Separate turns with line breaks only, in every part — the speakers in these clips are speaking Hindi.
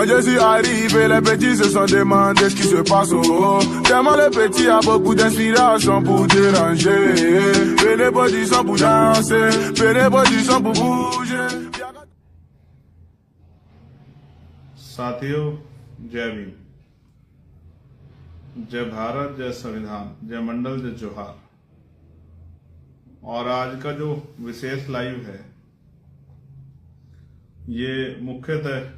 Quand je suis arrivé, les petits se sont demandé ce qui se passe au haut. Tellement le petit a beaucoup d'inspiration pour déranger. Venez position pour danser, venez position pour bouger.
साथियों, जय भीम, जय भारत, जय संविधान, जय मंडल, जय जोहार। और आज का जो विशेष लाइव है ये मुख्यतः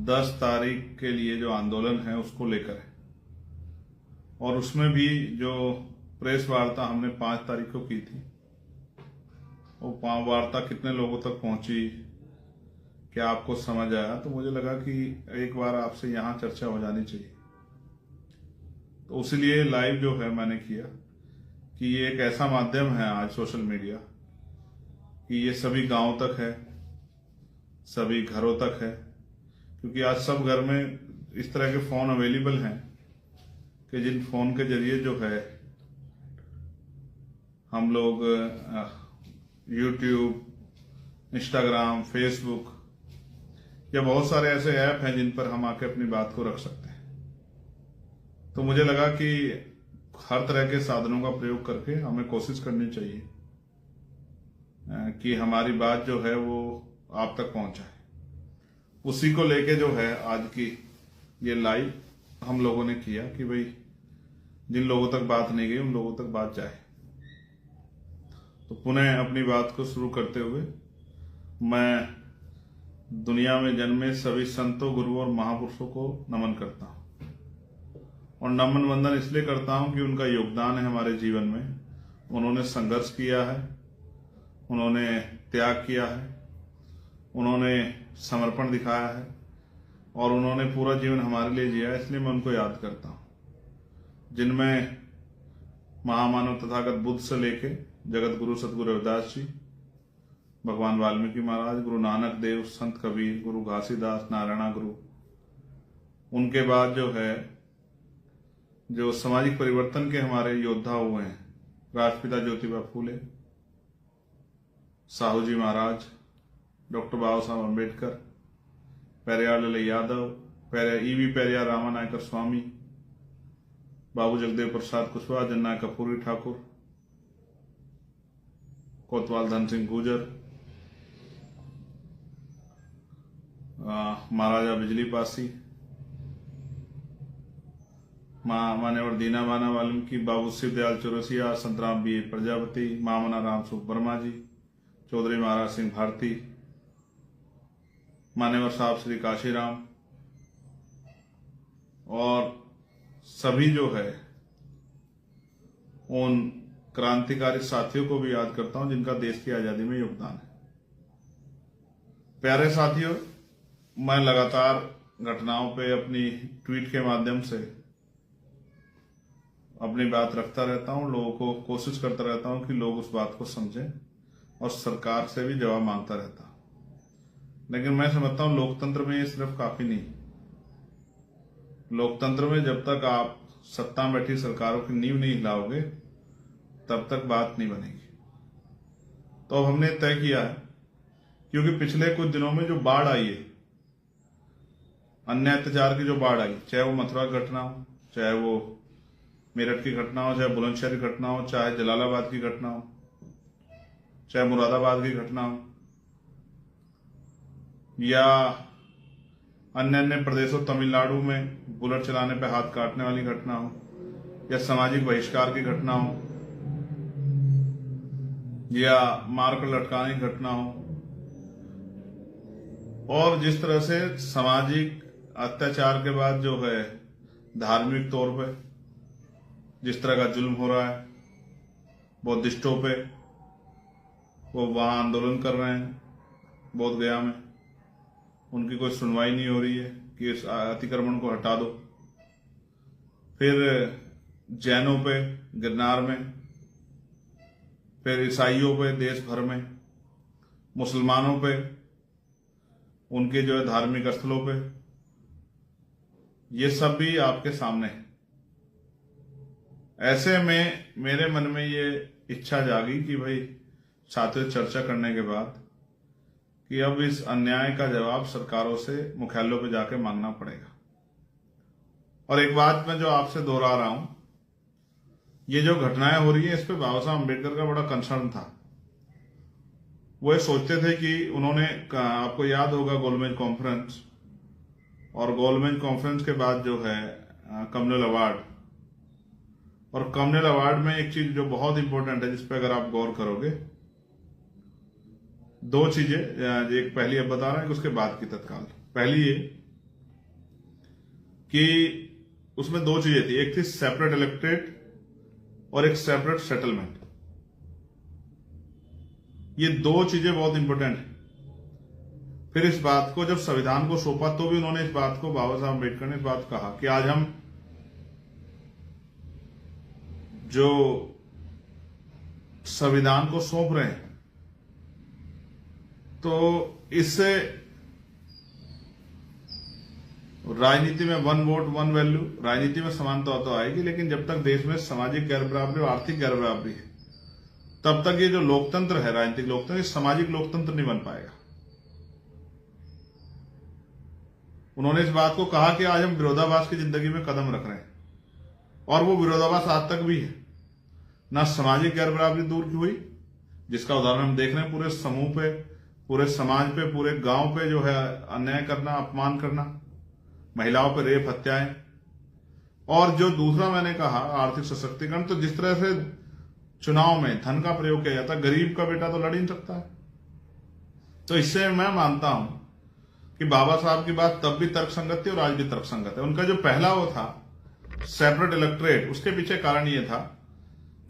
10 तारीख के लिए जो आंदोलन है उसको लेकर है। और उसमें भी जो प्रेस वार्ता हमने 5 तारीख को की थी, वो वार्ता कितने लोगों तक पहुंची, क्या आपको समझ आया, तो मुझे लगा कि एक बार आपसे यहाँ चर्चा हो जानी चाहिए। तो इसलिए लाइव जो है मैंने किया कि ये एक ऐसा माध्यम है आज सोशल मीडिया कि ये सभी गांव तक है, सभी घरों तक है, क्योंकि आज सब घर में इस तरह के फोन अवेलेबल हैं कि जिन फोन के जरिए जो है हम लोग यूट्यूब, इंस्टाग्राम, फेसबुक या बहुत सारे ऐसे ऐप हैं जिन पर हम आके अपनी बात को रख सकते हैं। तो मुझे लगा कि हर तरह के साधनों का प्रयोग करके हमें कोशिश करनी चाहिए कि हमारी बात जो है वो आप तक पहुंचाए। उसी को लेके जो है आज की ये लाइव हम लोगों ने किया कि भाई जिन लोगों तक बात नहीं गई उन लोगों तक बात जाए। तो पुनः अपनी बात को शुरू करते हुए मैं दुनिया में जन्मे सभी संतों, गुरुओं और महापुरुषों को नमन करता हूं। और नमन वंदन इसलिए करता हूं कि उनका योगदान है हमारे जीवन में। उन्होंने संघर्ष किया है, उन्होंने त्याग किया है, उन्होंने समर्पण दिखाया है और उन्होंने पूरा जीवन हमारे लिए जिया है, इसलिए मैं उनको याद करता हूं। जिनमें महामानव तथागत बुद्ध से लेके जगत गुरु सतगुरु रविदास जी, भगवान वाल्मीकि महाराज, गुरु नानक देव, संत कबीर, गुरु घासीदास, नारायणा गुरु, उनके बाद जो है जो सामाजिक परिवर्तन के हमारे योद्धा हुए हैं, राष्ट्रपिता ज्योतिबा फूले, साहू जी महाराज, डॉक्टर बाबा साहब अम्बेडकर, पेरियार लाल यादव, ईवी पेरियार रामानायकर स्वामी, बाबू जगदेव प्रसाद कुशवाहा, जननायक कपूरी ठाकुर, कोतवाल धन सिंह गुर्जर, महाराजा बिजली पासी, मान्यवर दीना बाना वाल्मीकि, बाबू शिव दयाल चौरसिया, संतराम बी प्रजापति, मामना राम सुख वर्मा जी, चौधरी महाराज सिंह भारती, मान्यवर साहब श्री काशीराम, और सभी जो है उन क्रांतिकारी साथियों को भी याद करता हूं जिनका देश की आजादी में योगदान है। प्यारे साथियों, मैं लगातार घटनाओं पे अपनी ट्वीट के माध्यम से अपनी बात रखता रहता हूं, लोगों को कोशिश करता रहता हूं कि लोग उस बात को समझें और सरकार से भी जवाब मांगता रहता हूं। लेकिन मैं समझता हूं लोकतंत्र में ये सिर्फ काफी नहीं। लोकतंत्र में जब तक आप सत्ता में बैठी सरकारों की नींव नहीं हिलाओगे तब तक बात नहीं बनेगी। तो अब हमने तय किया है, क्योंकि पिछले कुछ दिनों में जो बाढ़ आई है, अन्य अत्याचार की जो बाढ़ आई, चाहे वो मथुरा की घटना हो, चाहे वो मेरठ की घटना हो, चाहे बुलंदशहर की घटना हो, चाहे जलालाबाद की घटना हो, चाहे मुरादाबाद की घटना हो, या अन्य प्रदेशों, तमिलनाडु में बुलेट चलाने पर हाथ काटने वाली घटना हो, या सामाजिक बहिष्कार की घटना हो, या मारकर लटकाने की घटना हो, और जिस तरह से सामाजिक अत्याचार के बाद जो है धार्मिक तौर पे जिस तरह का जुल्म हो रहा है बौद्धिस्टों पे, वो वहां आंदोलन कर रहे हैं बोध गया में, उनकी कोई सुनवाई नहीं हो रही है कि इस अतिक्रमण को हटा दो। फिर जैनों पे गिरनार में, फिर ईसाइयों पे देश भर में, मुसलमानों पे उनके जो है धार्मिक स्थलों पे, ये सब भी आपके सामने है। ऐसे में मेरे मन में ये इच्छा जागी कि भाई साथियों चर्चा करने के बाद कि अब इस अन्याय का जवाब सरकारों से मुख्यालयों पे जाके मांगना पड़ेगा। और एक बात मैं जो आपसे दोहरा रहा हूं, ये जो घटनाएं हो रही है इस पे बाबा साहब अम्बेडकर का बड़ा कंसर्न था। वो ये सोचते थे कि उन्होंने, आपको याद होगा गोलमेज कॉन्फ्रेंस, और गोलमेज कॉन्फ्रेंस के बाद जो है कम्युनल अवार्ड, और कम्युनल अवार्ड में एक चीज जो बहुत इंपॉर्टेंट है जिस पे अगर आप गौर करोगे, दो चीजें, एक पहली अब बता रहा हूं उसके बाद की तत्काल। पहली ये कि उसमें दो चीजें थी, एक थी सेपरेट इलेक्ट्रेट और एक सेपरेट सेटलमेंट। ये दो चीजें बहुत इंपॉर्टेंट है। फिर इस बात को जब संविधान को सौंपा तो भी उन्होंने इस बात को, बाबा साहब अम्बेडकर ने इस बात कहा कि आज हम जो संविधान को सौंप रहे हैं तो इससे राजनीति में वन वोट वन वैल्यू, राजनीति में समानता तो आएगी, लेकिन जब तक देश में सामाजिक गैर बराबरी और आर्थिक गैर बराबरी है तब तक ये जो लोकतंत्र है, राजनीतिक लोकतंत्र, सामाजिक लोकतंत्र नहीं बन पाएगा। उन्होंने इस बात को कहा कि आज हम विरोधाभास की जिंदगी में कदम रख रहे हैं, और वो विरोधाभास आज तक भी है। ना सामाजिक गैर बराबरी दूर की हुई, जिसका उदाहरण हम देख रहे हैं पूरे समूह पे, पूरे समाज पे, पूरे गांव पे जो है अन्याय करना, अपमान करना, महिलाओं पे रेप, हत्याएं, और जो दूसरा मैंने कहा आर्थिक सशक्तिकरण। तो जिस तरह से चुनाव में धन का प्रयोग किया जाता, गरीब का बेटा तो लड़ ही नहीं सकता है। तो इससे मैं मानता हूं कि बाबा साहब की बात तब भी तर्कसंगत थी और आज भी तर्कसंगत है। उनका जो पहला वो था सेपरेट इलेक्ट्रेट, उसके पीछे कारण ये था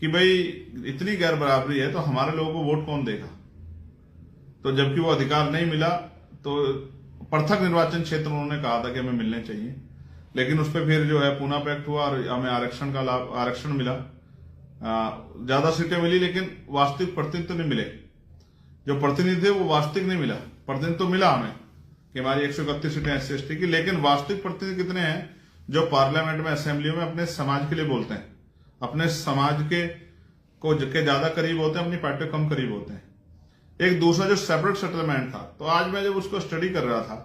कि भाई इतनी गैर बराबरी है तो हमारे लोगों को वोट कौन देगा। तो जबकि वो अधिकार नहीं मिला तो पृथक निर्वाचन क्षेत्र उन्होंने कहा था कि हमें मिलने चाहिए, लेकिन उस पर फिर जो है पूना पैक्ट हुआ और हमें आरक्षण का लाभ, आरक्षण मिला, ज्यादा सीटें मिली, लेकिन वास्तविक प्रतिनिधित्व नहीं मिले। जो प्रतिनिधि थे वो वास्तविक नहीं मिला। प्रतिनिधित्व तो मिला हमें कि हमारी 131 सीटें SC/ST की, लेकिन वास्तविक प्रतिनिधि कितने हैं जो पार्लियामेंट में, असेंबलियों में अपने समाज के लिए बोलते हैं, अपने समाज के ज्यादा करीब होते हैं, अपनी पार्टी के कम करीब होते हैं। एक दूसरा जो सेपरेट सेटलमेंट था, तो आज मैं जब उसको स्टडी कर रहा था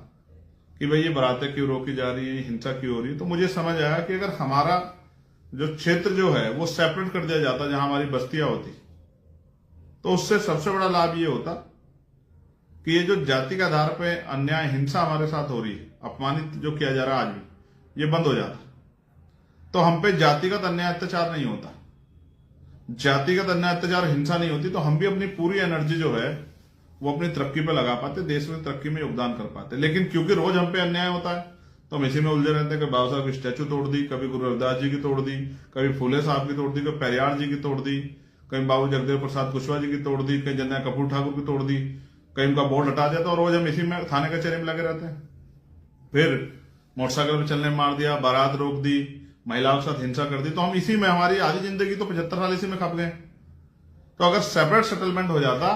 कि भाई ये बारातें क्यों रोकी जा रही है, हिंसा क्यों हो रही है, तो मुझे समझ आया कि अगर हमारा जो क्षेत्र जो है वो सेपरेट कर दिया जाता, जहां हमारी बस्तियां होती, तो उससे सबसे बड़ा लाभ ये होता कि ये जो जाति के आधार पे अन्याय, हिंसा हमारे साथ हो रही है, अपमानित जो किया जा रहा है आज भी, ये बंद हो जाता। तो हम पे जातिगत अन्याय अत्याचार नहीं होता, जातिगत अन्याय अत्याचार, हिंसा नहीं होती, तो हम भी अपनी पूरी एनर्जी जो है वो अपनी तरक्की पे लगा पाते, देश में तरक्की में योगदान कर पाते। लेकिन क्योंकि रोज हम पे अन्याय होता है तो हम इसी में उलझे रहते हैं कि बाबा साहब की स्टैचू तोड़ दी, कभी गुरु रविदास जी की तोड़ दी, कभी फूले साहब की तोड़ दी, कभी पेरियार जी की तोड़ दी, कहीं बाबू जगदेव प्रसाद कुशवाहा जी की तोड़ दी, कहीं जन्या कपूर ठाकुर की तोड़ दी, कहीं उनका बोर्ड हटा दिया, और रोज हम इसी में थाने कचहरी में लगे रहते हैं। फिर मोटरसाइकिल पर चलने मार दिया, बारात रोक दी, महिलाओं के साथ हिंसा कर दी, तो हम इसी में, हमारी आधी जिंदगी तो 75 साल इसी में खप गए। तो अगर सेपरेट सेटलमेंट हो जाता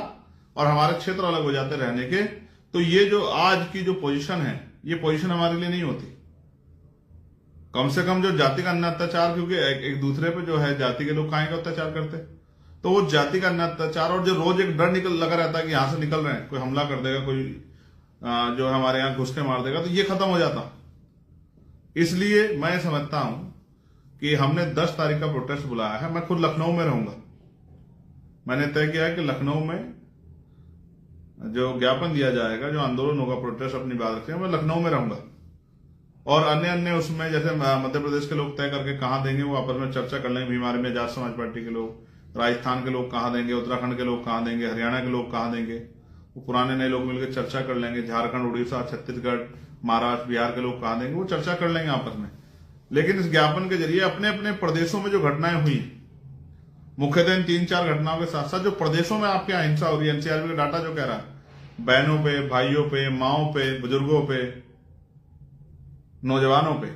और हमारे क्षेत्र अलग हो जाते रहने के, तो ये जो आज की जो पोजीशन है, ये पोजीशन हमारे लिए नहीं होती। कम से कम जो जाति का अन्य अत्याचार, क्योंकि एक दूसरे पे जो है जाति के लोग काहे का अत्याचार करते, तो वो जाति का अन्य अत्याचार, और जो रोज एक डर लगा रहता है कि यहां से निकल रहे हैं, कोई हमला कर देगा, कोई जो है हमारे यहां घुस के मार देगा, तो ये खत्म हो जाता। इसलिए मैं समझता हूं कि हमने 10 तारीख का प्रोटेस्ट बुलाया है। मैं खुद लखनऊ में रहूंगा। मैंने तय किया है कि लखनऊ में जो ज्ञापन दिया जाएगा, जो आंदोलन होगा, प्रोटेस्ट अपनी बात रखें, मैं लखनऊ में रहूंगा। और अन्य उसमें जैसे मध्य प्रदेश के लोग तय करके कहां देंगे वो आपस में चर्चा कर लेंगे। हमारे में आजाद समाज पार्टी के लोग, राजस्थान के लोग कहां देंगे, उत्तराखंड के लोग कहां देंगे, हरियाणा के लोग कहां देंगे, वो पुराने नए लोग मिलकर चर्चा कर लेंगे। झारखंड, उड़ीसा, छत्तीसगढ़, महाराष्ट्र, बिहार के लोग कहां देंगे, वो चर्चा कर लेंगे आपस में। लेकिन इस ज्ञापन के जरिए अपने अपने प्रदेशों में जो घटनाएं हुई, मुख्यतः इन 3-4 घटनाओं के साथ साथ जो प्रदेशों में आपके यहाँ हिंसा हो रही है, एनसीआरबी का डाटा जो कह रहा है, बहनों पे, भाइयों पे, माओं पे, बुजुर्गों पे, नौजवानों पे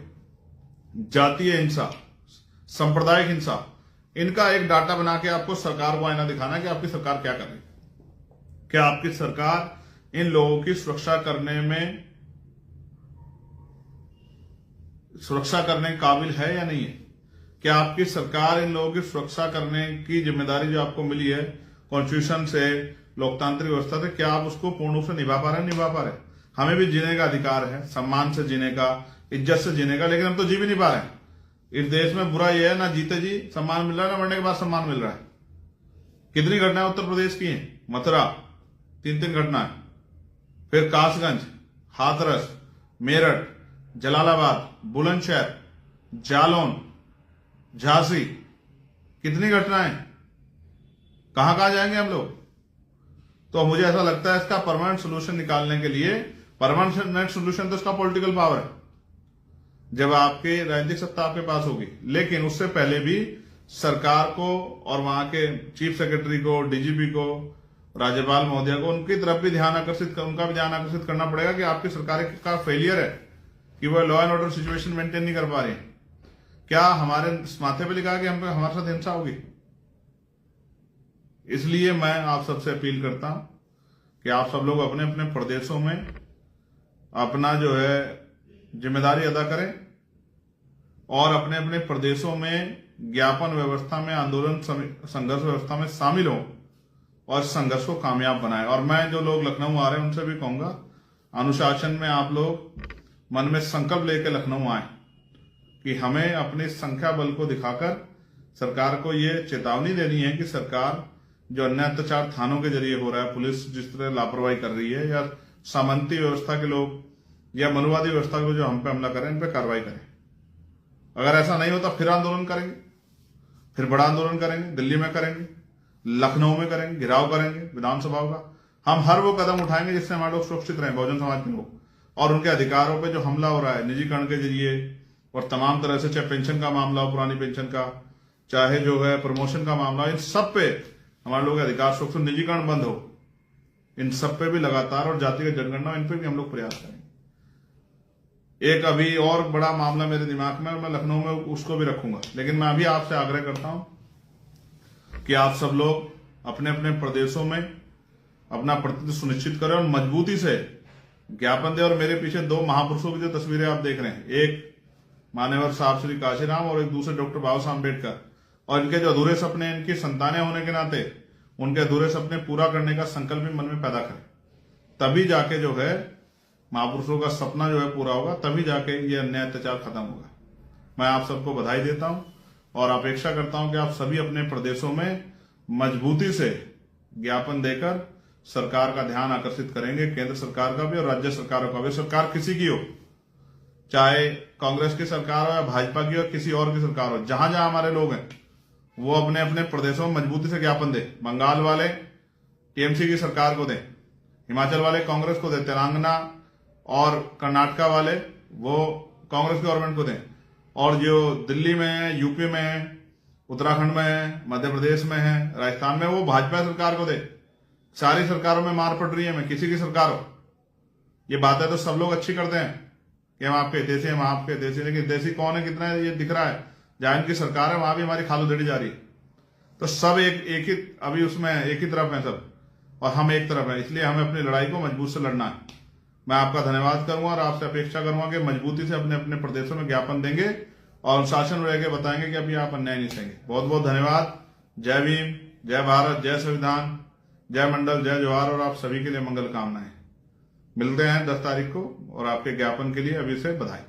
जातीय हिंसा, सांप्रदायिक हिंसा, इनका एक डाटा बना के आपको सरकार को आईना दिखाना है कि आपकी सरकार क्या कर रही है। क्या आपकी सरकार इन लोगों की सुरक्षा करने के काबिल है या नहीं है? क्या आपकी सरकार इन लोगों की सुरक्षा करने की जिम्मेदारी जो आपको मिली है कॉन्स्टिट्यूशन से, लोकतांत्रिक व्यवस्था थे, क्या आप उसको पूर्ण रूप से निभा पा रहे हैं? निभा पा रहे हैं? हमें भी जीने का अधिकार है, सम्मान से जीने का, इज्जत से जीने का, लेकिन हम तो जी भी नहीं पा रहे हैं। इस देश में बुरा यह है, ना जीते जी सम्मान मिल रहा है, ना मरने के बाद सम्मान मिल रहा है। कितनी घटनाएं उत्तर प्रदेश की हैं? मथुरा 3 घटनाएं, फिर कासगंज, हाथरस, मेरठ, जलालाबाद, बुलंदशहर, जालौन, झांसी, कितनी घटनाएं। कहां कहां जाएंगे हम लोग? तो मुझे ऐसा लगता है इसका परमानेंट सोल्यूशन निकालने के लिए, परमानेंट सोल्यूशन तो इसका पॉलिटिकल पावर है, जब आपकी राजनीतिक सत्ता आपके पास होगी। लेकिन उससे पहले भी सरकार को और वहां के चीफ सेक्रेटरी को, डीजीपी को, राज्यपाल महोदया को, उनकी तरफ भी उनका भी ध्यान आकर्षित करना पड़ेगा कि आपकी सरकार का फेलियर है कि वह law and order situation maintain नहीं कर पा रही। क्या हमारे माथे पे लिखा है कि हमारे साथ हिंसा होगी? इसलिए मैं आप सबसे अपील करता हूं कि आप सब लोग अपने अपने प्रदेशों में अपना जो है जिम्मेदारी अदा करें और अपने अपने प्रदेशों में ज्ञापन व्यवस्था में, आंदोलन संघर्ष व्यवस्था में शामिल हों और संघर्ष को कामयाब बनाएं। और मैं जो लोग लखनऊ आ रहे हैं उनसे भी कहूंगा, अनुशासन में आप लोग मन में संकल्प लेकर लखनऊ आए कि हमें अपनी संख्या बल को दिखाकर सरकार को ये चेतावनी देनी है कि सरकार जो अन्य अत्याचार थानों के जरिए हो रहा है, पुलिस जिस तरह लापरवाही कर रही है, या सामंती व्यवस्था के लोग या मनुवादी व्यवस्था को जो हम पे हमला करें, इन पे कार्रवाई करें। अगर ऐसा नहीं होता फिर आंदोलन करेंगे, फिर बड़ा आंदोलन करेंगे, दिल्ली में करेंगे, लखनऊ में करेंगे, घेराव करेंगे विधानसभाओं का। हम हर वो कदम उठाएंगे जिससे हमारे लोग सुरक्षित रहें, बहुजन समाज के लोग, और उनके अधिकारों पे जो हमला हो रहा है निजीकरण के जरिए और तमाम तरह से, चाहे पेंशन का मामला हो, पुरानी पेंशन का, चाहे जो है प्रमोशन का मामला, इन सब पे हमारे लोग अधिकार सुरक्षित, निजीकरण बंद हो, इन सब पे भी लगातार, और जातिगत जनगणना, इन पे भी हम लोग प्रयास करेंगे। एक अभी और बड़ा मामला मेरे दिमाग में, मैं लखनऊ में उसको भी रखूंगा, लेकिन मैं अभी आपसे आग्रह करता हूं कि आप सब लोग अपने अपने प्रदेशों में अपना प्रतिनिधित्व सुनिश्चित करें और मजबूती से ज्ञापन दें। और मेरे पीछे 2 महापुरुषों की जो तस्वीरें आप देख रहे हैं, एक मान्यवर साहब श्री काशीराम और एक दूसरे डॉक्टर बाबा साहब अम्बेडकर, और इनके जो अधूरे सपने, इनकी संतानें होने के नाते उनके अधूरे सपने पूरा करने का संकल्प भी मन में पैदा करें, तभी जाके जो है महापुरुषों का सपना जो है पूरा होगा, तभी जाके ये अन्याय अत्याचार खत्म होगा। मैं आप सबको बधाई देता हूं और अपेक्षा करता हूं कि आप सभी अपने प्रदेशों में मजबूती से ज्ञापन देकर सरकार का ध्यान आकर्षित करेंगे, केंद्र सरकार का भी और राज्य सरकारों का भी। सरकार किसी की हो, चाहे कांग्रेस की सरकार हो या भाजपा की हो, किसी और की सरकार हो, जहां जहां हमारे लोग हैं वो अपने अपने प्रदेशों में मजबूती से ज्ञापन दे। बंगाल वाले टीएमसी की सरकार को दें, हिमाचल वाले कांग्रेस को दें, तेलंगाना और कर्नाटका वाले वो कांग्रेस गवर्नमेंट को दें, और जो दिल्ली में है, यूपी में है, उत्तराखंड में है, मध्य प्रदेश में है, राजस्थान में, वो भाजपा सरकार को दे। सारी सरकारों में मार पड़ रही है, मैं किसी की सरकार हो। ये बातें तो सब लोग अच्छी करते हैं कि हम आपके देसी, हम आपके देसी, लेकिन देसी कौन है, कितना है, ये दिख रहा है। जहां इनकी सरकार है वहां भी हमारी खाल उधेड़ी जा रही है। तो सब एक ही अभी उसमें एक ही तरफ है सब, और हम एक तरफ है। इसलिए हमें अपनी लड़ाई को मजबूत से लड़ना है। मैं आपका धन्यवाद करूंगा और आपसे अपेक्षा करूंगा कि मजबूती से अपने अपने प्रदेशों में ज्ञापन देंगे और अनुशासन में रहकर बताएंगे कि अभी आप अन्याय नहीं सहेंगे। बहुत बहुत धन्यवाद। जय भीम, जय भारत, जय संविधान, जय मंडल, जय जवाहर, और आप सभी के लिए मंगल कामनाएं। मिलते हैं 10 तारीख को, और आपके ज्ञापन के लिए अभी से बधाई।